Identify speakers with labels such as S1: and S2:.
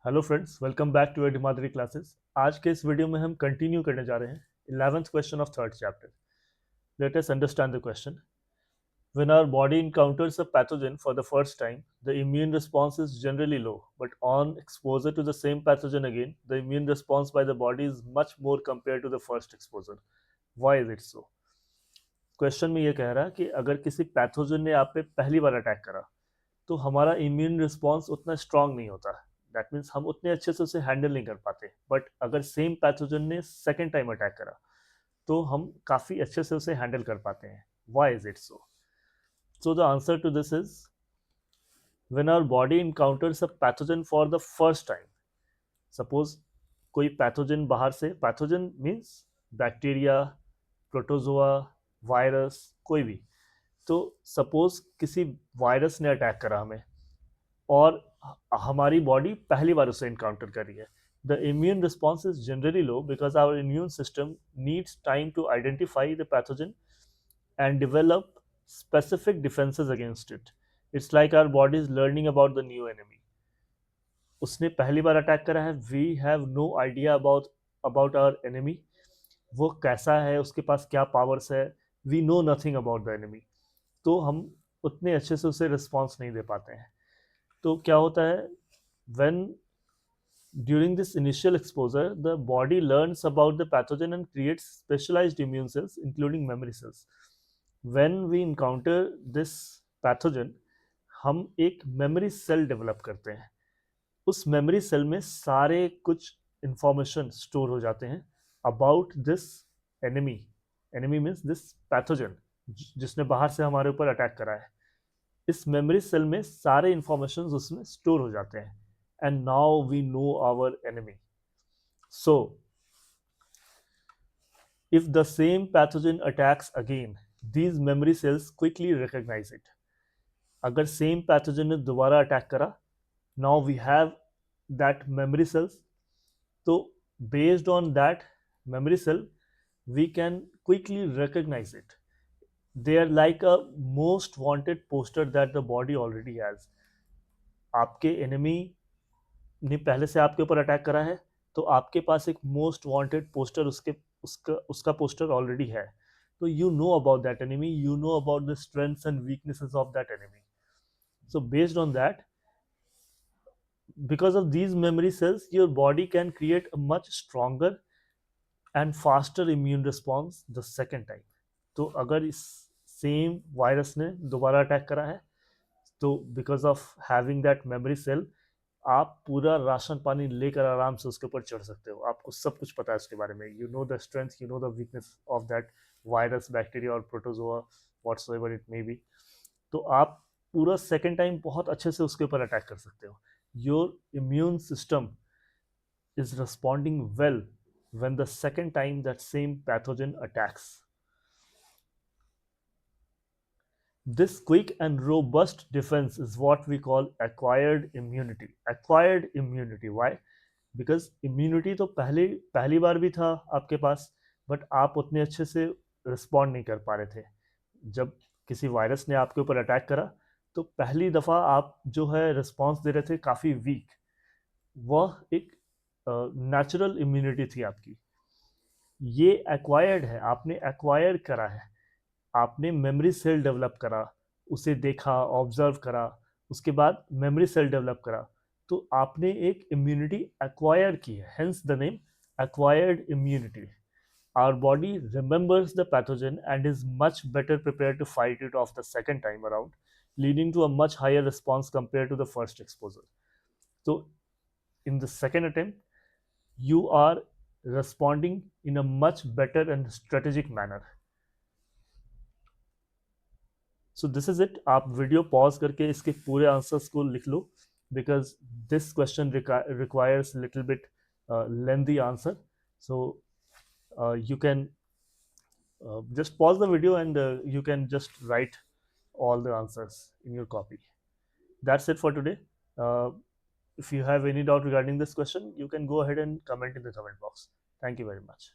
S1: Hello friends, welcome back to Adimadri classes. आज के इस वीडियो में हम कंटिन्यू करने जा रहे हैं 11th question of third chapter. Let us understand the question. When our body encounters a pathogen for the first time, the immune response is generally low, but on exposure to the same pathogen again, the immune response by the body is much more compared to the first exposure. Why is it so? Question में ये कह रहा है कि अगर किसी pathogen ने आप पे पहली बार अटैक करा तो हमारा इम्यून रिस्पॉन्स उतना स्ट्रांग नहीं होता। दैट मीन्स हम उतने अच्छे से उसे हैंडल नहीं कर पाते। बट अगर सेम पैथोजन ने सेकेंड टाइम अटैक करा तो हम काफ़ी अच्छे से उसे हैंडल कर पाते हैं। Why is it so? So the answer to this is when our body encounters a pathogen for the first time. Suppose कोई पैथोजन बाहर से, pathogen means bacteria, protozoa, virus, कोई भी। तो सपोज किसी वायरस ने अटैक करा हमें और हमारी बॉडी पहली बार उसे इनकाउंटर कर रही है। The immune response is generally low because our immune system needs time to identify the pathogen and develop specific defenses against it. It's like our body is learning about the new enemy. उसने पहली बार attack करा है, we have no idea about our enemy. वो कैसा है, उसके पास क्या पावर्स है, we know nothing about the enemy. तो हम उतने अच्छे से उसे रिस्पॉन्स नहीं दे पाते हैं। तो क्या होता है, when during this initial exposure the body learns about the pathogen and creates specialized immune cells including memory cells. When we encounter this pathogen, हम एक मेमोरी सेल डेवलप करते हैं। उस मेमोरी सेल में सारे कुछ इंफॉर्मेशन स्टोर हो जाते हैं about this enemy. Enemy means this pathogen जिसने बाहर से हमारे ऊपर अटैक करा है। इस मेमोरी सेल में सारे इंफॉर्मेशन उसमें स्टोर हो जाते हैं and now we know our enemy. So if the same pathogen attacks again, these memory cells quickly recognize it. अगर सेम पैथोजन ने दोबारा अटैक करा, now we have that memory cells. तो based on that memory cell we can quickly recognize it. They are like a most wanted poster that the body already has. आपके enemy ने पहले से आपके ऊपर अटैक करा है तो आपके पास एक मोस्ट वांटेड पोस्टर उसका पोस्टर ऑलरेडी है। तो you know about that enemy, you know about the strengths and weaknesses of that enemy. So based on that, because of these memory cells your body can create a much stronger and faster immune response the second time. तो अगर इस same virus ने दोबारा attack करा है तो because of having that memory cell आप पूरा राशन पानी लेकर आराम से उसके ऊपर चढ़ सकते हो। आपको सब कुछ पता है उसके बारे में। You know the strength, you know the weakness of that virus, bacteria और protozoa, whatsoever it may be. तो आप पूरा सेकेंड टाइम बहुत अच्छे से उसके ऊपर अटैक कर सकते हो। Your immune system is responding well when the second time that same pathogen attacks. This quick and robust defense is what we call acquired immunity. Acquired immunity. Why? Because immunity तो पहली बार भी था आपके पास, but आप उतने अच्छे से respond नहीं कर पा रहे थे। जब किसी वायरस ने आपके ऊपर अटैक करा तो पहली दफ़ा आप जो है रिस्पॉन्स दे रहे थे काफ़ी वीक। वह एक नेचुरल इम्यूनिटी थी आपकी। ये एक्वायर्ड है, आपने एक्वायर करा है। आपने मेमोरी सेल डेवलप करा, उसे देखा, ऑब्जर्व करा, उसके बाद मेमोरी सेल डेवलप करा, तो आपने एक इम्यूनिटी एक्वायर की है। Hence the name acquired immunity. Our body remembers the pathogen and is much better prepared to fight it off the second time around, leading to a much higher response compared to the first exposure. So in the second attempt you are responding in a much better and strategic manner. So this is it. आप video pause करके इसके पूरे answers को लिख लो because this question requires little bit lengthy answer. So you can just pause the video and you can just write all the answers in your copy. That's it for today. uh, if you have any doubt regarding this question you can go ahead and comment in the comment box. Thank you very much.